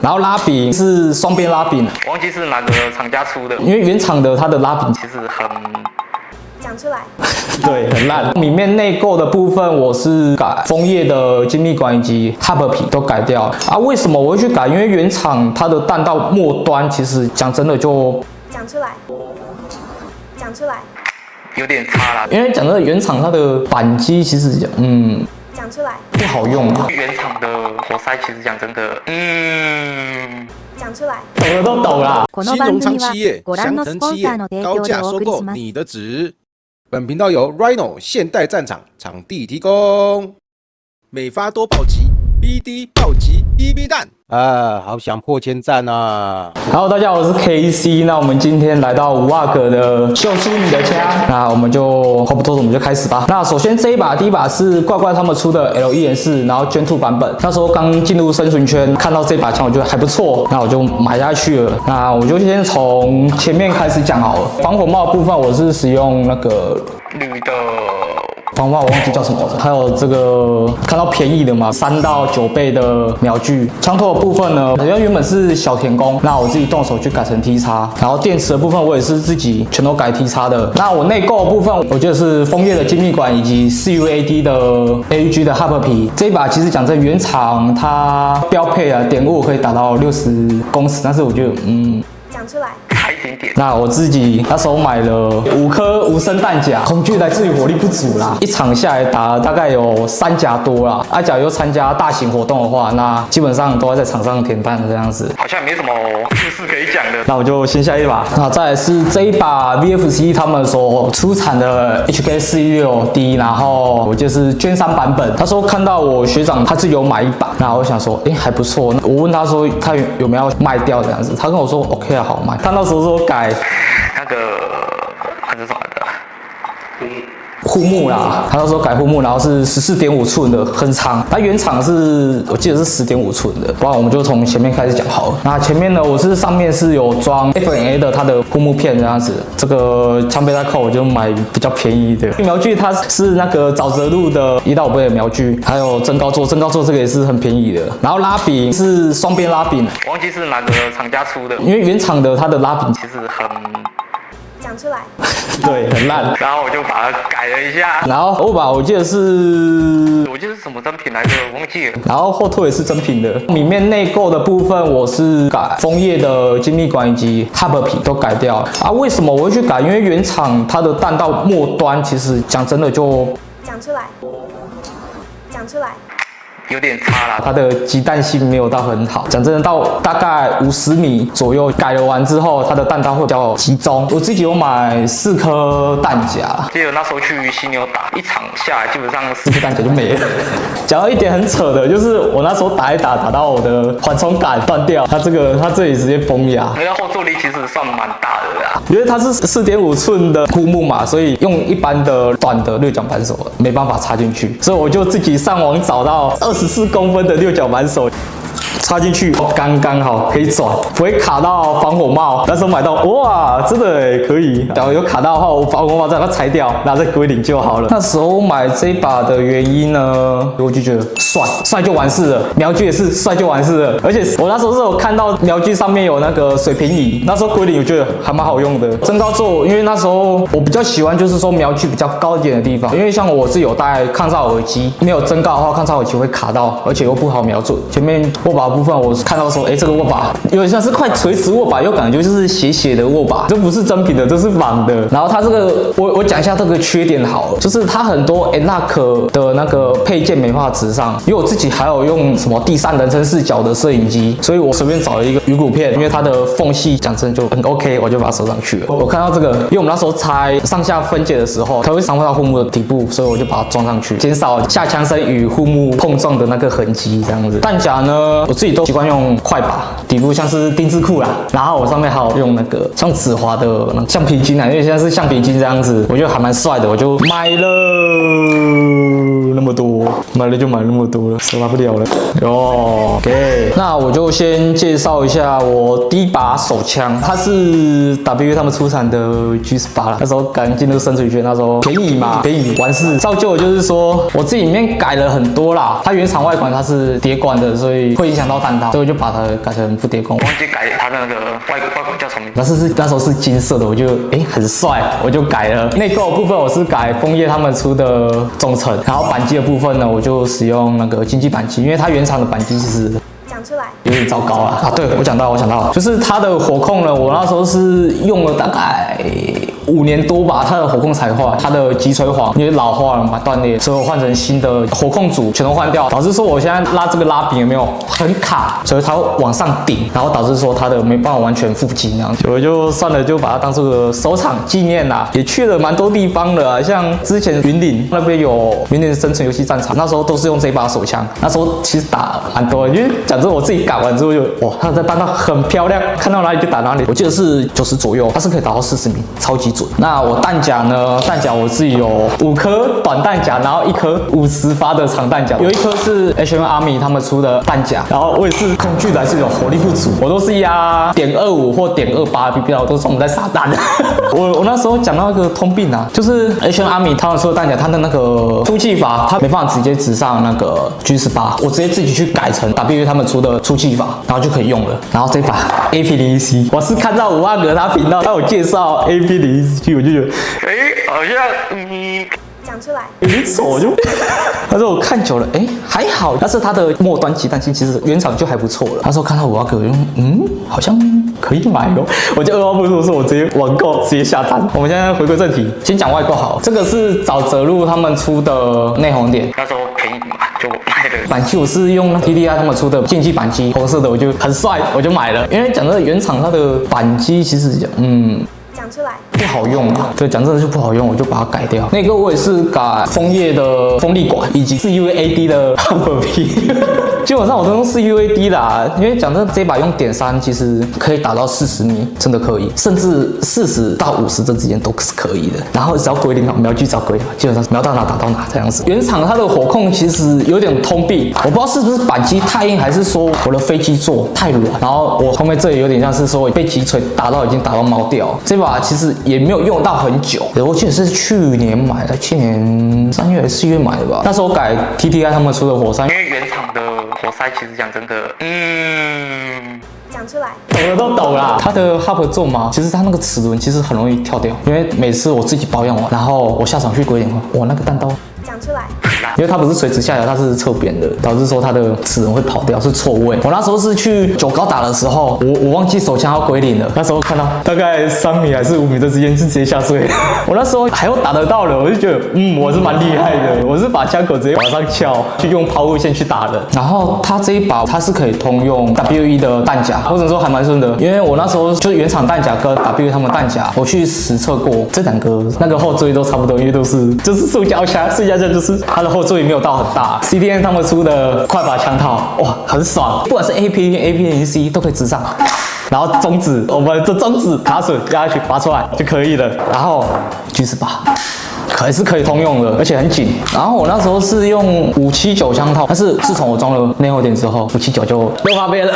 然后拉柄是双边拉柄，忘记是哪个厂家出的，因为原厂的它的拉柄其实很讲出来。对很烂。里面内购的部分我是改枫叶的精密管以及 hub 皮都改掉啊。为什么我会去改？因为原厂它的弹道末端其实讲真的就讲出来。讲出来。有点差啦。因为讲真的原厂它的扳机其实讲出来。不好用啊。原厂的活塞其实讲真的，讲出来。懂的都懂啦。新农场企业、翔腾企业高价收购你的纸。本频道由 Rhino 现代战场场地提供。美发多暴击 ，BD 暴击 BB 弹啊，好想破千赞啊！ Hello， 大家好，我是 KC。那我们今天来到5瓦格的秀出你的枪，那我们就话不多说，我们就开始吧。那首先这一把，第一把是怪怪他们出的 L1N4，然后 Gen 2版本。那时候刚进入生存圈，看到这把枪，我觉得还不错，那我就买下去了。那我就先从前面开始讲好了。防火帽的部分，我是使用那个铝的。防火帽我忘记叫什么了，还有这个看到便宜的嘛，3到9倍的瞄具。枪托的部分呢，原本是小田弓，那我自己动手去改成 T 叉，然后电池的部分我也是自己全都改 T 叉的。那我内购的部分，我觉得是枫叶的精密管以及CUAD 的 AUG 的 hub 皮。这一把其实讲真，原厂它标配啊点雾可以达到60公尺，但是我觉得讲出来。差一点点。那我自己那时候买了5颗无声弹夹，恐惧来自于火力不足啦。一场下来打了大概有3夹多啦。假如又参加大型活动的话，那基本上都要在场上填弹这样子。好像没什么故事可以讲的。那我就先下一把。那再来是这一把 VFC 他们所出产的 HK416D， 然后我就是Gen 3版本。那时候看到我学长他自己有买一把，那我想说，还不错。我问他说他有没有要卖掉这样子，他跟我说 OK 啊，好卖。他那时候说改那个还是什么的，护木啦，他那时候改护木，然后是14.5寸的，很长。它原厂是我记得是10.5寸的，不然我们就从前面开始讲好了。那前面呢，我是上面是有装 FNA 的它的护木片这样子。这个枪背带扣我就买比较便宜的瞄具，它是那个沼泽路的1到5倍的瞄具，还有增高座这个也是很便宜的。然后拉柄是双边拉柄，忘记是哪个厂家出的，因为原厂的它的拉柄其实很讲出来。对很烂。然后我就把它改了一下。然后后把我记得是什么真品来着，忘记了。然后后退也是真品的。里面内购的部分我是改枫叶的精密管以及 hub 皮都改掉啊。为什么我会去改？因为原厂它的弹道末端其实讲真的就讲出来。讲出来。有点差啦，它的击弹性没有到很好。讲真的，到大概50米左右改了完之后，它的弹道会比较集中。我自己有买4颗弹夹，记得那时候去犀牛打一场下来，基本上4颗弹夹就没了。讲到一点很扯的，就是我那时候打一打到我的缓冲杆断掉，它这里直接崩牙。那个后坐力其实算蛮大的啦。因为它是4.5寸的护木嘛，所以用一般的短的六角扳手没办法插进去，所以我就自己上网找到24公分的六角扳手。插进去刚刚好可以转，不会卡到防火帽。那时候买到哇，真的可以。假如有卡到的话，我防火帽再把它裁掉，拿在归零就好了。那时候买这一把的原因呢，我就觉得帅就完事了。瞄具也是帅就完事了，而且我那时候是有看到瞄具上面有那个水平仪，那时候归零我觉得还蛮好用的。增高座，因为那时候我比较喜欢就是说瞄具比较高一点的地方，因为像我是有戴抗噪耳机，没有增高的话，抗噪耳机会卡到，而且又不好瞄准。前面握把部分我看到说，这个握把有点像是快垂直握把，又感觉就是斜的握把，这不是真品的，这是仿的。然后它这个我讲一下这个缺点好了，就是它很多 N-Lock 的那个配件没办法直上，因为我自己还有用什么第3人称视角的摄影机，所以我随便找了一个鱼骨片，因为它的缝隙讲真就很 OK， 我就把它收上去了。我看到这个，因为我们那时候拆上下分解的时候，它会伤害到护木的底部，所以我就把它装上去，减少下枪身与护木碰撞的那个痕迹，这样子。弹夹呢，我自己都习惯用快把，底部像是丁字裤啦，然后我上面还有用那个像止滑的那橡皮筋啊，因为现在是橡皮筋这样子，我觉得还蛮帅的，我就买了。那么多，买了就买那么多了，手拿不了了。哟 ，OK， 那我就先介绍一下我第一把手枪，它是 WA 他们出产的 G18啦。那时候刚进入生存圈，那时候便宜嘛，便宜完事，造就就是说我自己里面改了很多啦。它原厂外款它是叠管的，所以会影响到弹道，所以我就把它改成不叠管。忘记改它那个外观叫什么名字？那时候是金色的，我就很帅，我就改了。内购的部分我是改枫叶他们出的中程，然后扳机的部分呢，我就使用那个经济扳机，因为它原厂的扳机其实讲出来，有点糟糕啊！对，我想到，就是它的火控呢，我那时候是用了大概5年多吧，它的火控才坏，它的击锤簧因为老化了嘛，断裂，所以我换成新的火控组，全都换掉，导致说我现在拉这个拉柄有没有很卡，所以它会往上顶，然后导致说它的没办法完全腹肌那样，我就算了，就把它当做个收藏纪念啦。也去了蛮多地方的啊，像之前云林那边有云林生存游戏战场，那时候都是用这把手枪，那时候其实打蛮多的，因为讲真我自己改完之后就哇，它的弹道很漂亮，看到哪里就打哪里，我记得是90左右，它是可以打到40米，超级准。那我弹夹呢？弹夹我自己有5颗短弹夹，然后1颗50发的长弹夹，有1颗是 H&M Army 他们出的弹夹，然后我也是恐惧来是有火力不足，我都是压.25或.28 BB， 我都专门在撒弹。我那时候讲到一个通病啊，就是 H&M Army 他们出的弹夹，它的那个出气阀它没办法直接直上那个 G18，我直接自己去改成 WA 他们出的出气阀，然后就可以用了。然后这把 AP01C， 我是看到5阿哥他频道他有介绍 AP01C， 我就觉得，好像讲出来，有点丑就。但是我看久了，还好。但是它的末端集弹性其实原厂就还不错了。那时候看到5阿哥，我就好像可以买哦。我就二话不说，我直接网购，直接下单。我们现在回归正题，先讲外购好。这个是沼泽路他们出的内红点，那时候便宜嘛，就买了。扳机我是用 TDI 他们出的竞技扳机，红色的，我就很帅，我就买了。因为讲真的，原厂它的扳机其实讲出来，不好用啊，对，讲真的就不好用，我就把它改掉。那个我也是改枫叶的风力管，以及4UAD 的 Humber P， 基本上我都用4UAD 啦，因为讲真的，这把用.3其实可以打到40米，真的可以，甚至40到50这之间都是可以的。然后只要归零好，瞄具只要归零好，基本上瞄到哪打到哪这样子。原厂它的火控其实有点通病，我不知道是不是扳机太硬，还是说我的飞机座太软，然后我后面这里有点像是说被击锤打到已经打到毛掉。这把其实也没有用到很久，我记得是去年买的，去年3月还是4月买的吧。那时候改 TTI 他们出的火山，因为原厂的活塞其实讲真的，讲出来，懂了都懂啦。它的 Hub 重嘛，其实它那个齿轮其实很容易跳掉，因为每次我自己保养完，然后我下场去归零，我那个弹道。讲出来，因为它不是垂直下来，它是侧边的，导致说它的齿轮会跑掉，是错位。我那时候是去9高打的时候，我忘记手枪要归零了，那时候看到大概3米还是5米的之间就直接下坠。我那时候还有打得到的，我就觉得我是蛮厉害的，我是把枪口直接往上翘，去用抛物线去打的。然后它这一把它是可以通用 WE 的弹夹，或者说还蛮顺的，因为我那时候就是原厂弹夹跟 WE 他们弹夹，我去实测过，这2个那个后座都差不多，因为都是就是塑胶枪，塑胶枪就是它的后座也没有到很大。CDN 他们出的快把枪套，哇，很爽，不管是 AP0C 都可以直上。然后中指，我们这中指卡榫压下去拔出来就可以了。然后G18。还是可以通用的，而且很紧。然后我那时候是用579枪套，但是自从我装了内后点之后，579就又发飙了。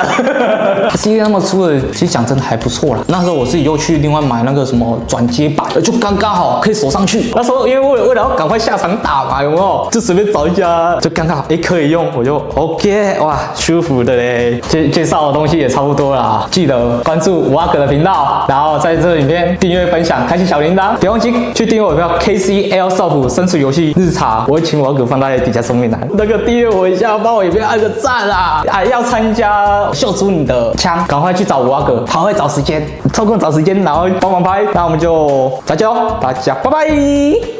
CDN 他们出的，其实讲真的还不错啦。那时候我自己又去另外买那个什么转接板，就刚刚好可以锁上去。那时候因为为了要赶快下场打嘛，有没有？就随便找一家，就刚刚好可以用，我就 OK， 哇，舒服的嘞。介绍的东西也差不多啦，记得关注5阿哥的频道，然后在这影片订阅、分享、开启小铃铛，别忘记去订阅我的频道 KCAirsoft 生存游戏日常，我会请5阿哥放在底下说明栏，那个订阅我一下，帮我影片按个赞啦！还要参加秀出你的枪，赶快去找5阿哥，他会找时间，抽空找时间，然后帮忙拍。那我们就再见喽，大家拜拜。